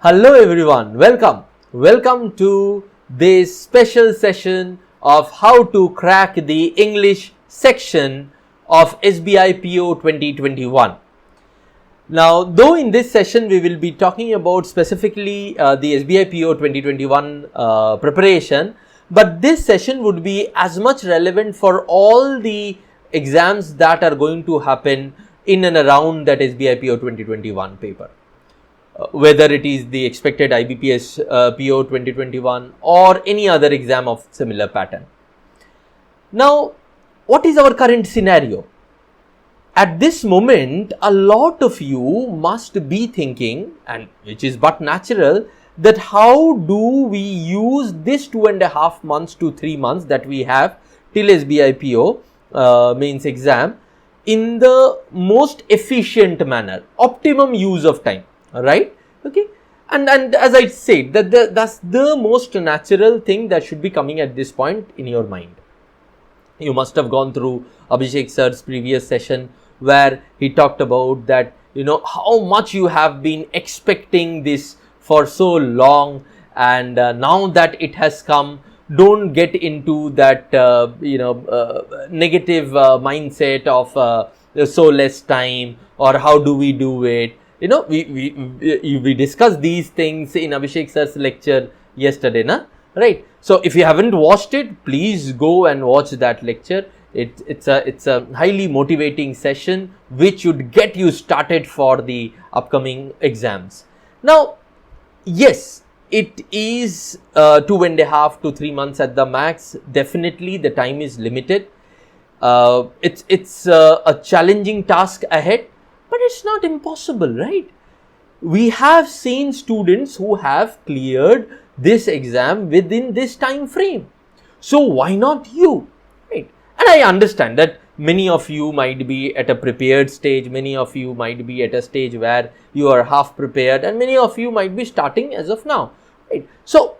Hello everyone, welcome to this special session of how to crack the English section of SBI PO 2021. Now, though in this session we will be talking about specifically the SBI PO 2021 preparation, but this session would be as much relevant for all the exams that are going to happen in and around that SBI PO 2021 paper. Whether it is the expected IBPS PO 2021 or any other exam of similar pattern. Now, what is our current scenario? At this moment, a lot of you must be thinking, and which is but natural, that how do we use this 2.5 months to 3 months that we have till SBI PO mains exam in the most efficient manner, optimum use of time. Right? Okay. And as I said, that's the most natural thing that should be coming at this point in your mind. You must have gone through Abhishek sir's previous session where he talked about that, how much you have been expecting this for so long, and now that it has come, don't get into that, negative mindset of so less time, or how do we do it. We discussed these things in Abhishek sir's lecture yesterday, right? So if you haven't watched it, please go and watch that lecture. It's a highly motivating session which would get you started for the upcoming exams. Now, yes, it is 2.5 to 3 months at the max. Definitely, the time is limited. It's a challenging task ahead. But it's not impossible, right? We have seen students who have cleared this exam within this time frame. So why not you? Right? And I understand that many of you might be at a prepared stage, many of you might be at a stage where you are half prepared, and many of you might be starting as of now. Right? So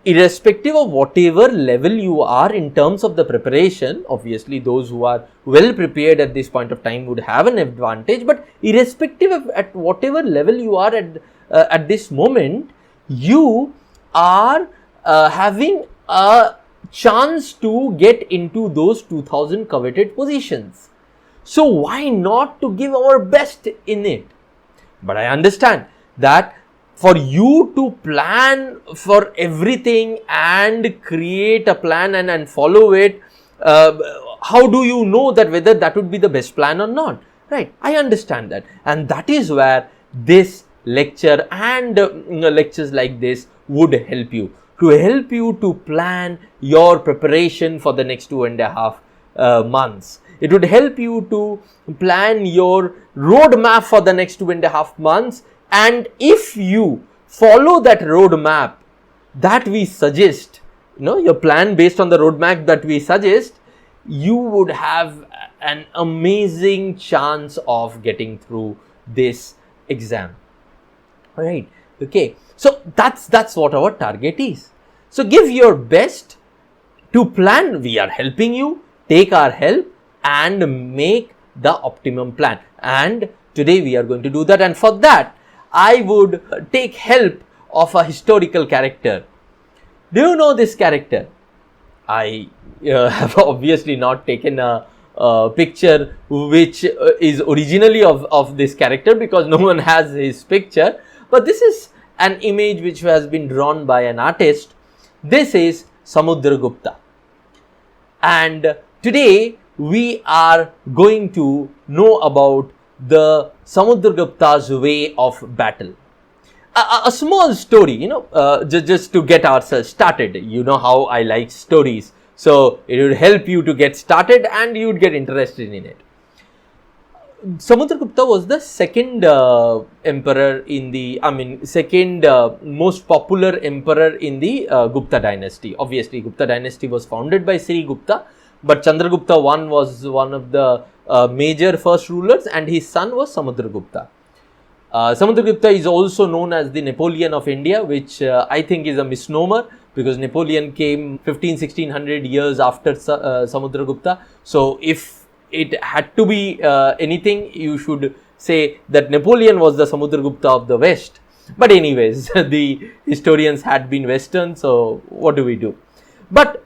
irrespective of whatever level you are in terms of the preparation, obviously those who are well prepared at this point of time would have an advantage, but irrespective of at whatever level you are at this moment, you are having a chance to get into those 2000 coveted positions. So why not to give our best in it? But I understand that for you to plan for everything and create a plan and follow it, how do you know that whether that would be the best plan or not? Right? I understand that, and that is where this lecture and lectures like this would help you to plan your preparation for the next 2.5 months. It would help you to plan your roadmap for the next 2.5 months. And if you follow that roadmap that we suggest, your plan based on the roadmap that we suggest, you would have an amazing chance of getting through this exam. All right. Okay. So that's what our target is. So give your best to plan. We are helping you. Take our help and make the optimum plan. And today we are going to do that. And for that, I would take help of a historical character. Do you know this character? I have obviously not taken a picture which is originally of this character, because no one has his picture. But this is an image which has been drawn by an artist. This is Samudragupta. And today we are going to know about the Samudragupta's way of battle. A small story, just to get ourselves started. You know how I like stories. So it will help you to get started and you would get interested in it. Samudragupta was the second emperor second most popular emperor in the Gupta dynasty. Obviously, Gupta dynasty was founded by Sri Gupta, but Chandragupta I was one of the major first rulers, and his son was Samudragupta. Samudragupta is also known as the Napoleon of India, which I think is a misnomer, because Napoleon came 1600 years after Samudragupta. So if it had to be anything, you should say that Napoleon was the Samudragupta of the West. But anyways, the historians had been Western, so what do we do? But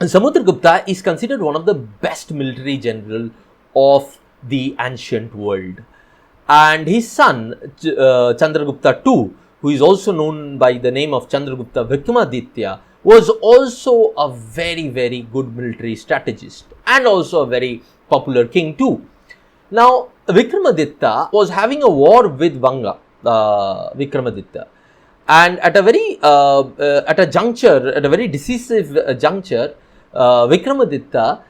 Samudragupta is considered one of the best military general of the ancient world. And his son, Chandragupta II, who is also known by the name of Chandragupta Vikramaditya, was also a very, very good military strategist and also a very popular king too. Now, Vikramaditya was having a war with Vanga, Vikramaditya, and at a very decisive juncture, Vikramaditya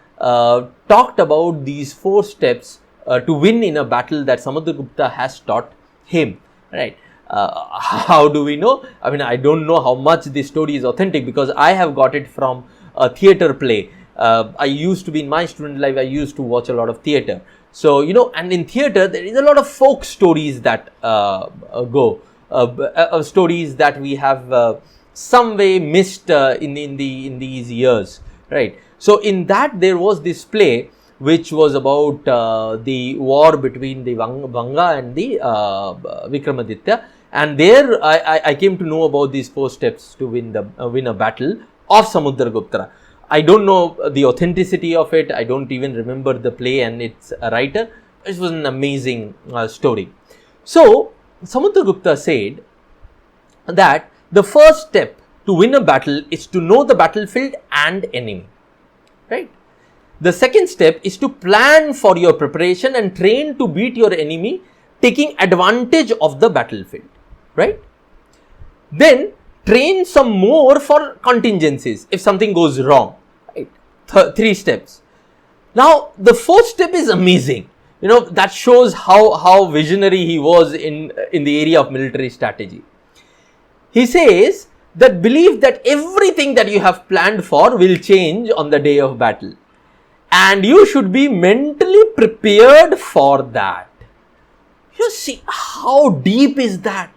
talked about these 4 steps to win in a battle that Samudragupta has taught him, right? How do we know? I mean, I don't know how much this story is authentic, because I have got it from a theatre play. I used to be, in my student life, I used to watch a lot of theatre. So, you know, and in theatre, there is a lot of folk stories that stories that we have some way missed in these years, right? So, in that, there was this play which was about the war between the Vanga and the Vikramaditya, and there I came to know about these 4 steps to win a battle of Samudragupta. I don't know the authenticity of it. I don't even remember the play and its writer. It was an amazing story. So Samudragupta said that the first step to win a battle is to know the battlefield and enemy, right? The second step is to plan for your preparation and train to beat your enemy, taking advantage of the battlefield, right? Then train some more for contingencies if something goes wrong, right? 3 steps. Now, the 4th step is amazing. You know, that shows how visionary he was in the area of military strategy. He says that believe that everything that you have planned for will change on the day of battle, and you should be mentally prepared for that. You see, how deep is that?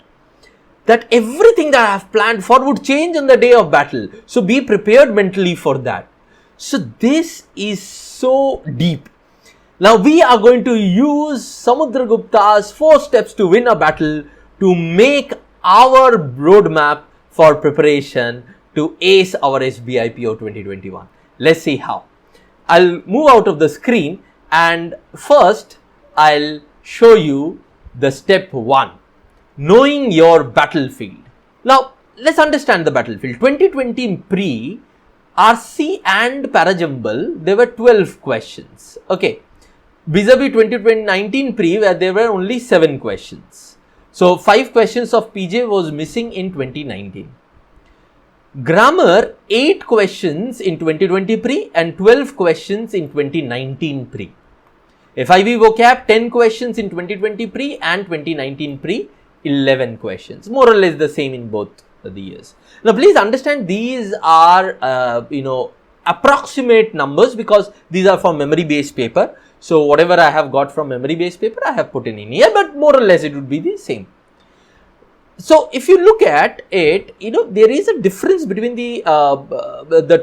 That everything that I have planned for would change on the day of battle. So be prepared mentally for that. So this is so deep. Now we are going to use Samudragupta's 4 steps to win a battle to make our roadmap for preparation to ace our SBI PO 2021. Let's see how. I'll move out of the screen, and first I'll show you the step 1, knowing your battlefield. Now let's understand the battlefield. 2020 pre, RC and Parajumble, there were 12 questions. Okay, vis-a-vis 2019 pre, where there were only 7 questions. So 5 questions of PJ was missing in 2019. Grammar, 8 questions in 2020 pre and 12 questions in 2019 pre. FIV vocab, 10 questions in 2020 pre and 2019 pre, 11 questions. More or less the same in both the years. Now please understand, these are approximate numbers, because these are from memory based paper. So whatever I have got from memory based paper, I have put in here, but more or less it would be the same. So if you look at it, you know, there is a difference between the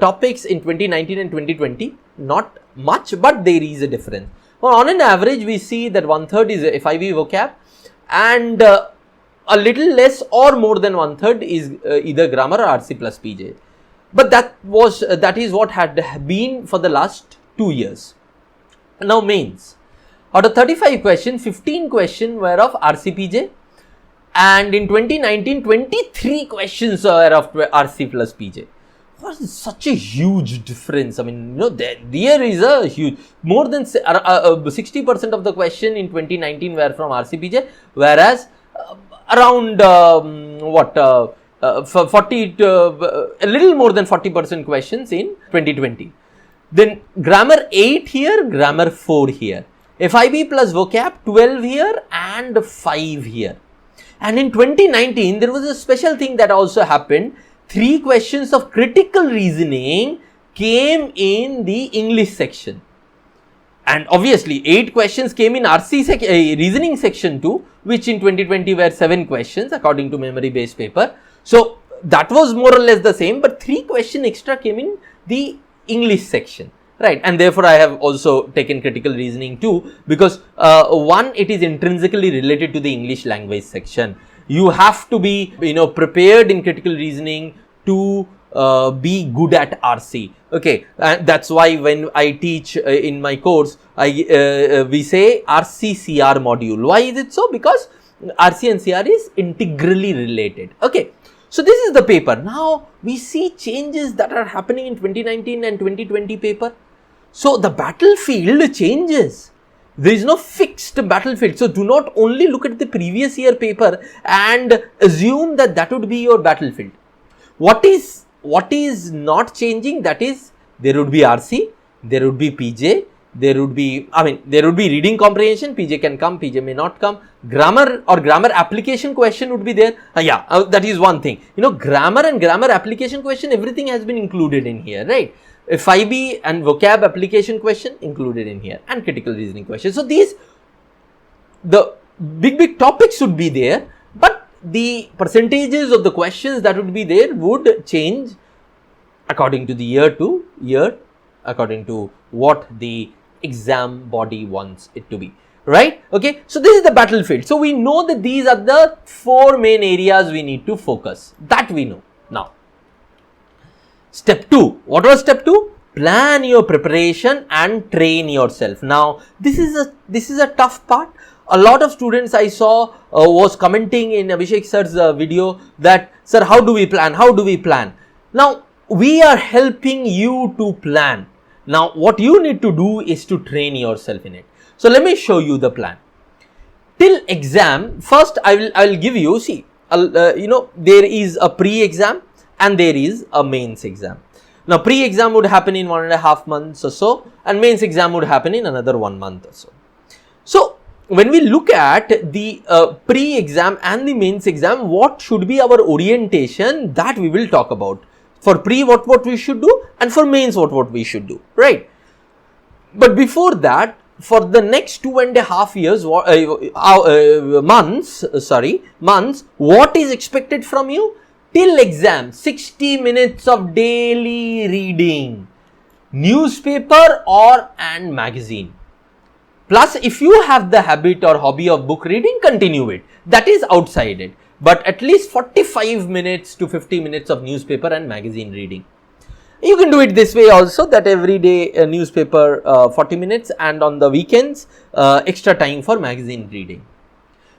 topics in 2019 and 2020. Not much, but there is a difference. Well, on an average, we see that 1/3 is FIV vocab, and a little less or more than 1/3 is either grammar or RC plus PJ. But that is what had been for the last 2 years. Now mains, out of 35 questions, 15 questions were of RCPJ, and in 2019, 23 questions were of RC plus PJ. What is such a huge difference? I mean, you know, there is a huge, more than 60% of the question in 2019 were from RCPJ, whereas around 40 to a little more than 40% questions in 2020. Then grammar 8 here, grammar 4 here. FIB plus vocab 12 here and 5 here. And in 2019, there was a special thing that also happened. 3 questions of critical reasoning came in the English section. And obviously, 8 questions came in RC reasoning section too, which in 2020 were 7 questions according to memory based paper. So that was more or less the same, but 3 questions extra came in the English section, right? And therefore I have also taken critical reasoning too, because one, it is intrinsically related to the English language section. You have to be, prepared in critical reasoning to be good at RC. Okay, and that's why when I teach in my course, we say RC-CR module. Why is it so? Because RC and CR is integrally related. Okay, so this is the paper. Now we see changes that are happening in 2019 and 2020 paper. So the battlefield changes. There is no fixed battlefield. So do not only look at the previous year paper and assume that that would be your battlefield. What is not changing? That is, there would be RC, there would be PJ, there would be reading comprehension. PJ can come, PJ may not come. Grammar or grammar application question would be there. That is one thing. Grammar and grammar application question, everything has been included in here, right? A 5B and vocab application question included in here, and critical reasoning question. So the big topics should be there, but the percentages of the questions that would be there would change according to the year to year, according to what the exam body wants it to be, right? Okay, so this is the battlefield. So we know that these are the 4 main areas we need to focus. That we know. Now, step 2. What was step 2? Plan your preparation and train yourself. Now, this is a tough part. A lot of students I saw was commenting in Abhishek sir's video that, sir, how do we plan? How do we plan? Now, we are helping you to plan. Now, what you need to do is to train yourself in it. So, let me show you the plan. Till exam, first I will give you, see, there is a pre-exam and there is a mains exam. Now, pre-exam would happen in 1.5 months or so, and mains exam would happen in another 1 month or so. So, when we look at the pre-exam and the mains exam, what should be our orientation, that we will talk about. For pre, what we should do, and for mains, what we should do, right? But before that, for the next 2.5 years, months, what is expected from you? Till exam, 60 minutes of daily reading, newspaper and magazine. Plus, if you have the habit or hobby of book reading, continue it. That is outside it. But at least 45 minutes to 50 minutes of newspaper and magazine reading. You can do it this way also, that every day a newspaper 40 minutes and on the weekends extra time for magazine reading.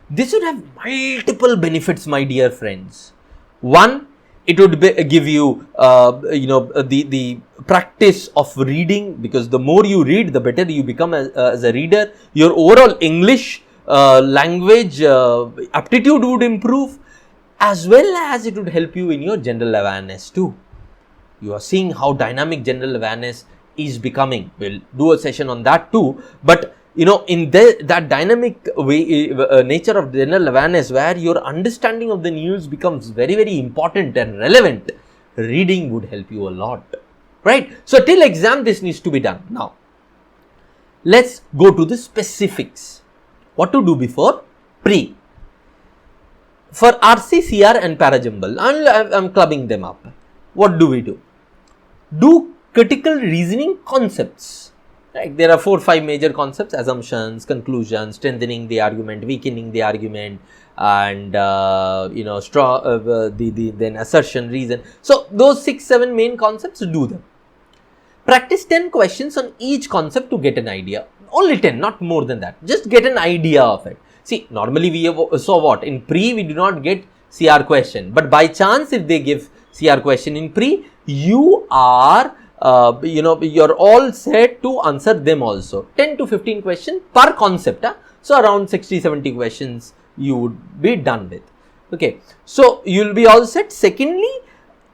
This would have multiple benefits, my dear friends. One, it would give you the practice of reading, because the more you read, the better you become as a reader. Your overall English language aptitude would improve, as well as it would help you in your general awareness too. You are seeing how dynamic general awareness is becoming. We'll do a session on that too, but in that dynamic way, nature of general awareness, where your understanding of the news becomes very, very important and relevant, reading would help you a lot, right? So, till exam, this needs to be done. Now, let's go to the specifics. What to do before pre? For RC, CR and Parajumble, I'm clubbing them up. What do we do? Do critical reasoning concepts. Right? There are 4-5 major concepts: assumptions, conclusions, strengthening the argument, weakening the argument, and then assertion, reason. So those 6-7 main concepts, do them. Practice 10 questions on each concept to get an idea. Only 10, not more than that. Just get an idea of it. See, normally we saw what? In pre, we do not get CR question. But by chance, if they give CR question in pre, you are, you're all set to answer them also. 10 to 15 questions per concept. So, around 60-70 questions you would be done with. Okay. So, you will be all set. Secondly,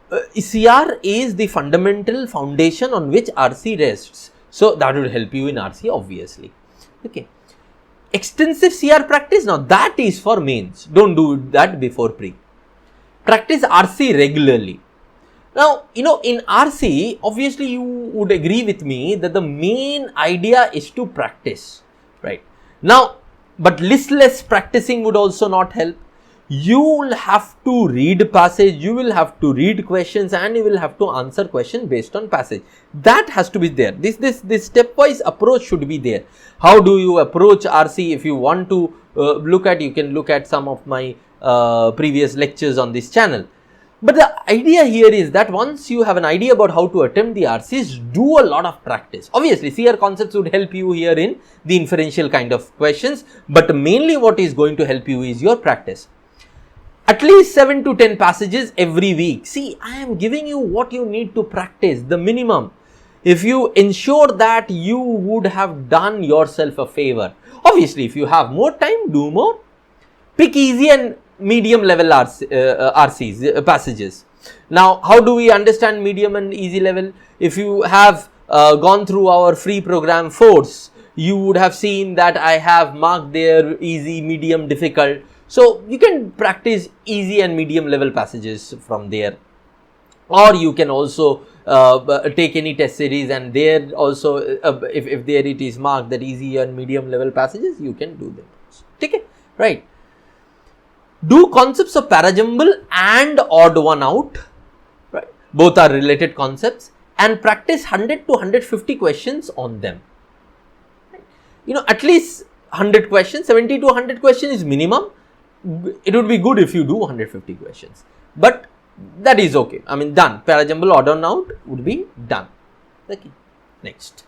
CR is the fundamental foundation on which RC rests. So, that will help you in RC obviously. Okay. Extensive CR practice, now that is for mains. Don't do that before pre. Practice RC regularly. Now, in RC, obviously you would agree with me that the main idea is to practice, right? Now, but listless practicing would also not help. You will have to read passage, you will have to read questions, and you will have to answer question based on passage. That has to be there. This stepwise approach should be there. How do you approach RC? If you want to look at, you can look at some of my previous lectures on this channel. But the idea here is that once you have an idea about how to attempt the RCs, do a lot of practice. Obviously, CR concepts would help you here in the inferential kind of questions, but mainly what is going to help you is your practice. At least 7 to 10 passages every week. See, I am giving you what you need to practice, the minimum. If you ensure that, you would have done yourself a favor. Obviously, if you have more time, do more. Pick easy and medium level RCs, passages. Now, how do we understand medium and easy level? If you have gone through our free program Force, you would have seen that I have marked there easy, medium, difficult. So, you can practice easy and medium level passages from there. Or you can also take any test series, and there also, if there it is marked that easy and medium level passages, you can do them. Okay, right. Do concepts of parajumble and odd one out, right? Both are related concepts, and practice 100 to 150 questions on them. You know, at least 100 questions, 70 to 100 questions is minimum. It would be good if you do 150 questions, but that is okay. I mean, done. Parajumble, odd one out would be done. Okay. Next.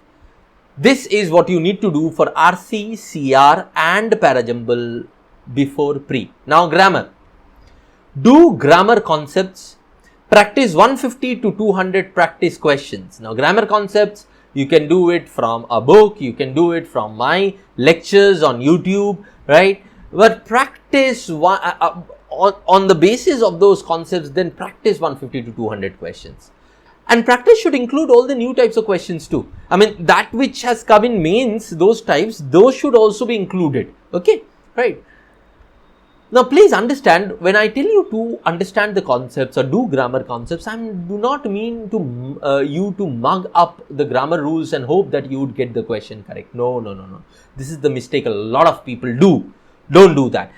This is what you need to do for RC, CR and parajumble before pre. Now, grammar. Do grammar concepts. Practice 150 to 200 practice questions. Now, grammar concepts, you can do it from a book, you can do it from my lectures on YouTube, right? But practice on the basis of those concepts, then practice 150 to 200 questions. And practice should include all the new types of questions too. I mean, that which has come in mains, those types, those should also be included. Okay, right. Now, please understand, when I tell you to understand the concepts or do grammar concepts, I do not mean to you to mug up the grammar rules and hope that you would get the question correct. No. This is the mistake a lot of people do. Don't do that.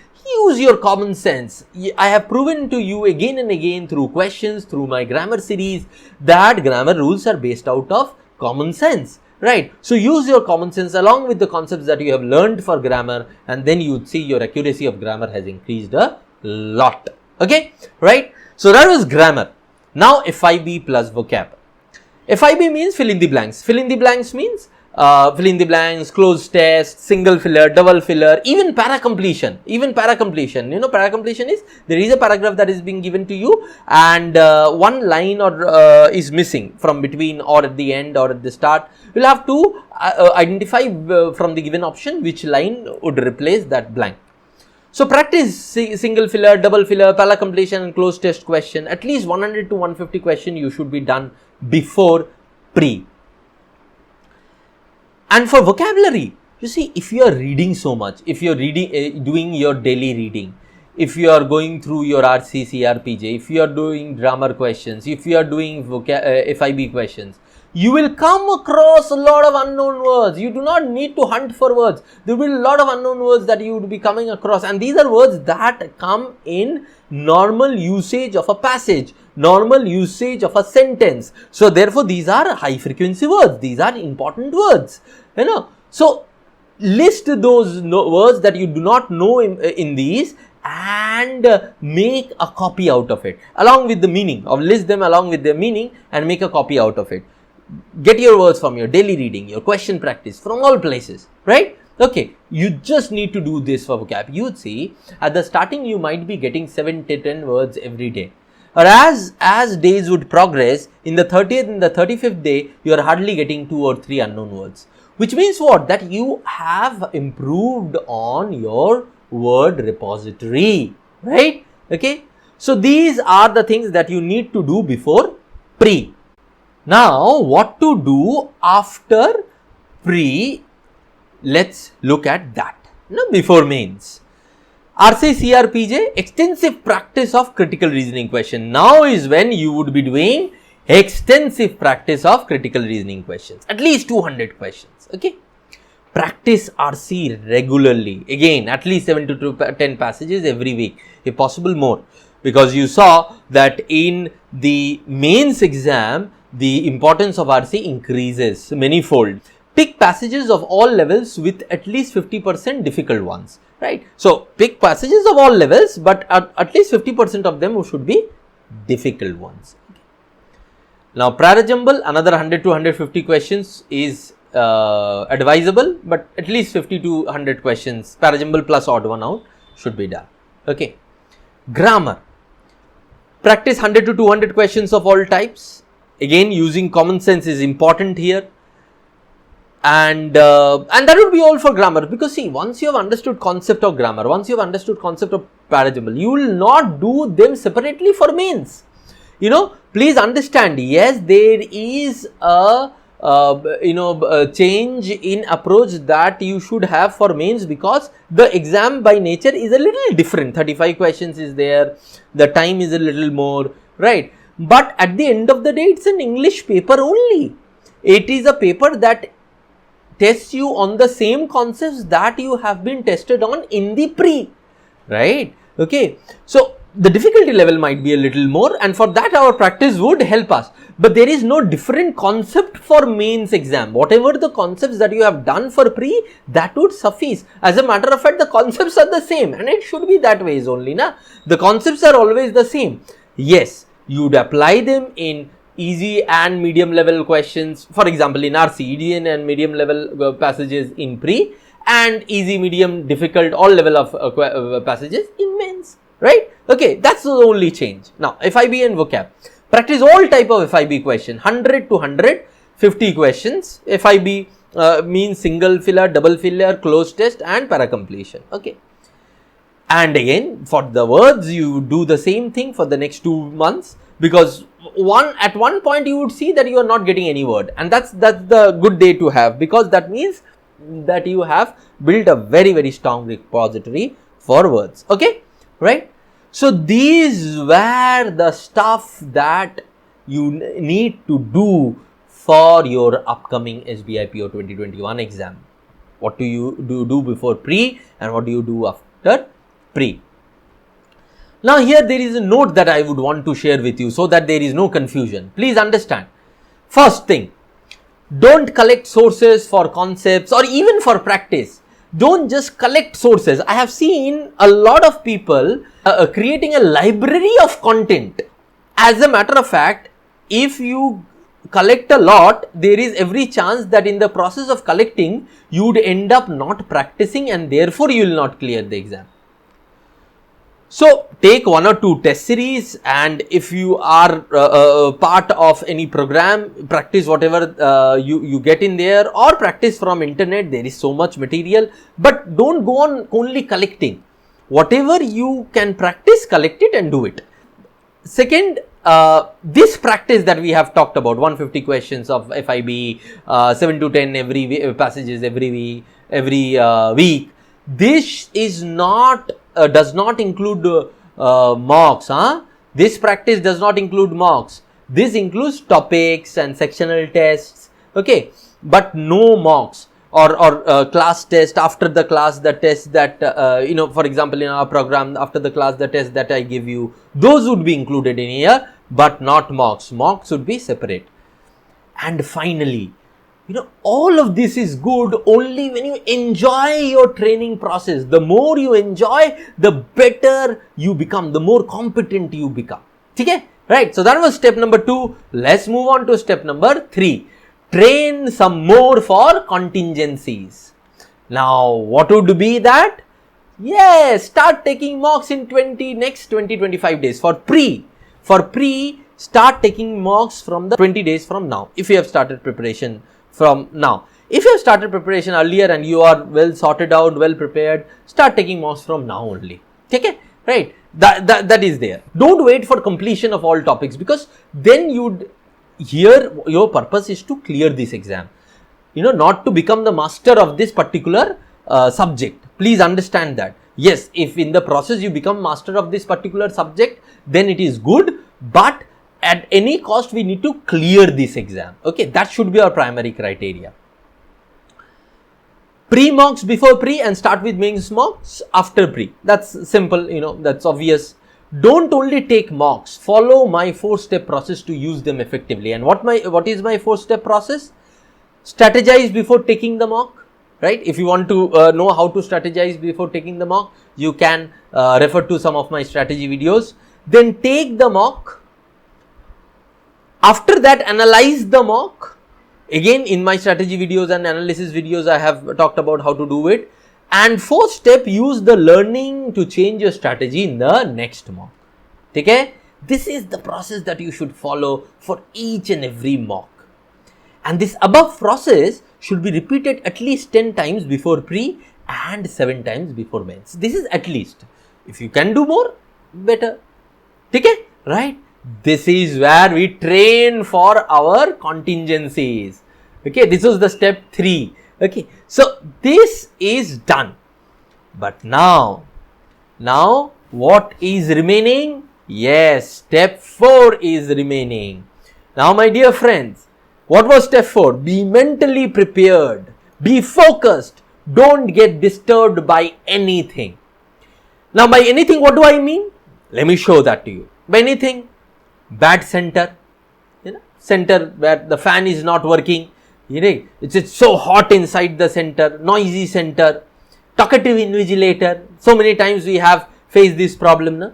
Use your common sense. I have proven to you again and again through questions, through my grammar series, that grammar rules are based out of common sense. Right. So, use your common sense along with the concepts that you have learned for grammar, and then you would see your accuracy of grammar has increased a lot. Okay. Right. So, that was grammar. Now, FIB plus vocab. FIB means fill in the blanks. Fill in the blanks means fill in the blanks, close test, single filler, double filler, even para completion. Even para completion. You know, para completion is there is a paragraph that is being given to you, and one line or is missing from between or at the end or at the start. You will have to identify from the given option which line would replace that blank. So, practice single filler, double filler, para completion and close test question. At least 100 to 150 question you should be done before pre. And for vocabulary, you see, if you are reading so much, if you are reading, doing your daily reading, if you are going through your RC, CRPJ, if you are doing grammar questions, if you are doing FIB questions, you will come across a lot of unknown words. You do not need to hunt for words. There will be a lot of unknown words that you would be coming across, and these are words that come in normal usage of a passage, normal usage of a sentence. So, therefore, these are high frequency words. These are important words. You know. So, list those words that you do not know in these, and make a copy out of it along with the meaning, or list them along with their meaning and make a copy out of it. Get your words from your daily reading, your question practice, from all places, right? Okay, you just need to do this for vocab. You would see at the starting you might be getting 7 to 10 words every day. Or as days would progress, in the 30th and the 35th day, you are hardly getting 2 or 3 unknown words. Which means what? That you have improved on your word repository, right? Okay. So, these are the things that you need to do before pre. Now, what to do after pre? Let's look at that. Now, before mains. RC, CRPJ, extensive practice of critical reasoning question. Now is when you would be doing extensive practice of critical reasoning questions. At least 200 questions. Okay. Practice RC regularly. Again, at least 7 to 10 passages every week. If possible, more. Because you saw that in the mains exam, the importance of RC increases manifold. Pick passages of all levels with at least 50% difficult ones. right? So pick passages of all levels, but at least 50% of them should be difficult ones. Now prior jumble, another 100 to 150 questions is advisable, but at least 50 to 100 questions, para jumble plus odd one out, should be done. Okay. Grammar, practice 100 to 200 questions of all types. Again, using common sense is important here, and that would be all for grammar, because see, once you have understood concept of grammar, once you have understood concept of para jumble, you will not do them separately for mains. You know, please understand, yes, there is a change in approach that you should have for mains, because the exam by nature is a little different. 35 questions is there, the time is a little more, right? But at the end of the day, it's an English paper only. It is a paper that tests you on the same concepts that you have been tested on in the pre, right? Okay, so the difficulty level might be a little more, and for that our practice would help us. But there is no different concept for mains exam. Whatever the concepts that you have done for pre, that would suffice. As a matter of fact, the concepts are the same, and it should be that ways only, na? The concepts are always the same. Yes, you would apply them in easy and medium level questions. For example, in RC, easy and medium level passages in pre, and easy, medium, difficult, all level of passages in mains, right? Okay, that's the only change. Now, FIB and vocab. Practice all type of FIB question, 100 to 150 questions. FIB means single filler, double filler, close test, and para completion. Okay. And again, for the words, you do the same thing for the next 2 months, because at one point you would see that you are not getting any word, and that's the good day to have, because that means that you have built a very, very strong repository for words. Okay, right? So these were the stuff that you need to do for your upcoming SBI PO 2021 exam. What do you do before pre, and what do you do after pre? Now here there is a note that I would want to share with you, so that there is no confusion. Please understand. First thing, don't collect sources for concepts or even for practice. Don't just collect sources. I have seen a lot of people creating a library of content. As a matter of fact, if you collect a lot, there is every chance that in the process of collecting, you would end up not practicing, and therefore you will not clear the exam. So take 1 or 2 test series, and if you are part of any program, practice whatever you get in there, or practice from internet. There is so much material, but don't go on only collecting. Whatever you can practice, collect it and do it. Second, this practice that we have talked about, 150 questions of FIB, 7 to 10 every passages every week. This is not does not include mocks. This practice does not include mocks. This includes topics and sectional tests. Okay, but no mocks or class test after the class. The test that for example, in our program, after the class, the test that I give you, those would be included in here, but not mocks. Mocks would be separate. And finally, all of this is good only when you enjoy your training process. The more you enjoy, the better you become, the more competent you become. Okay? Right. So that was step number 2. Let's move on to step number 3. Train some more for contingencies. Now, what would be that? Yes, start taking mocks in next 20-25 days for pre. For pre, start taking mocks from the 20 days from now, if you have started preparation from now. If you have started preparation earlier and you are well sorted out, well prepared, start taking mocks from now only. Okay, right? That is there. Don't wait for completion of all topics, because then your purpose is to clear this exam. Not to become the master of this particular subject. Please understand that. Yes, if in the process you become master of this particular subject, then it is good, but at any cost we need to clear this exam. Okay, that should be our primary criteria. Pre-mocks before pre, and start with mains mocks after pre. That's simple, that's obvious. Don't only take mocks, follow my 4-step process to use them effectively. And what is my 4-step process? Strategize before taking the mock, right? If you want to know how to strategize before taking the mock, you can refer to some of my strategy videos. Then take the mock. After that, analyze the mock. Again, in my strategy videos and analysis videos, I have talked about how to do it. And fourth step, use the learning to change your strategy in the next mock. Okay? This is the process that you should follow for each and every mock. And this above process should be repeated at least 10 times before pre and 7 times before mains. This is at least. If you can do more, better. Okay? Right? This is where we train for our contingencies. Okay? This was the step 3. Okay? So, this is done. But now what is remaining? Yes, step 4 is remaining. Now, my dear friends, what was step 4? Be mentally prepared. Be focused. Don't get disturbed by anything. Now, by anything, what do I mean? Let me show that to you. By anything, bad center, center where the fan is not working, it's so hot inside the center, noisy center, talkative invigilator. So many times we have faced this problem. No?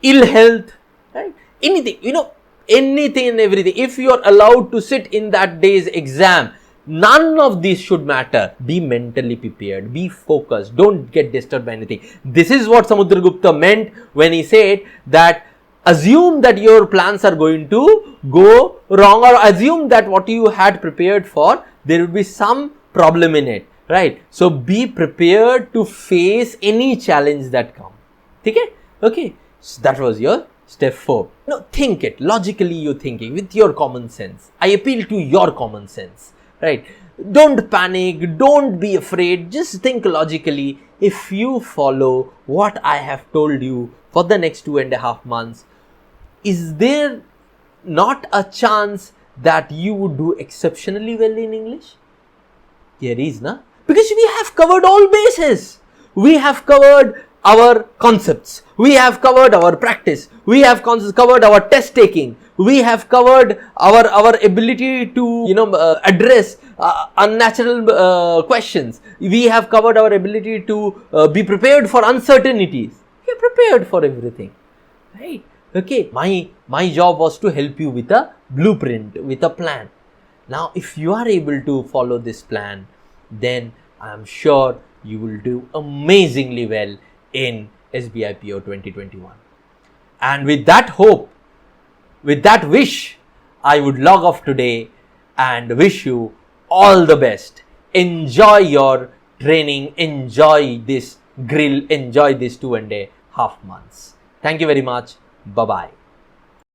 Ill health, right? Anything, anything and everything. If you are allowed to sit in that day's exam, none of these should matter. Be mentally prepared. Be focused. Don't get disturbed by anything. This is what Samudragupta meant when he said that assume that your plans are going to go wrong, or assume that what you had prepared for, there will be some problem in it, right? So, be prepared to face any challenge that comes. Okay. So, that was your step 4. Think it. Logically, you're thinking with your common sense. I appeal to your common sense, right? Don't panic. Don't be afraid. Just think logically. If you follow what I have told you for the next 2.5 months, is there not a chance that you would do exceptionally well in English? There is, na? Because we have covered all bases. We have covered our concepts. We have covered our practice. We have covered our test taking. We have covered our ability to address unnatural questions. We have covered our ability to be prepared for uncertainties. We are prepared for everything, right? Okay, my job was to help you with a blueprint, with a plan. Now, if you are able to follow this plan, then I am sure you will do amazingly well in SBI PO 2021. And with that hope, with that wish, I would log off today and wish you all the best. Enjoy your training, enjoy this grill, enjoy this 2.5 months. Thank you very much. Bye-bye.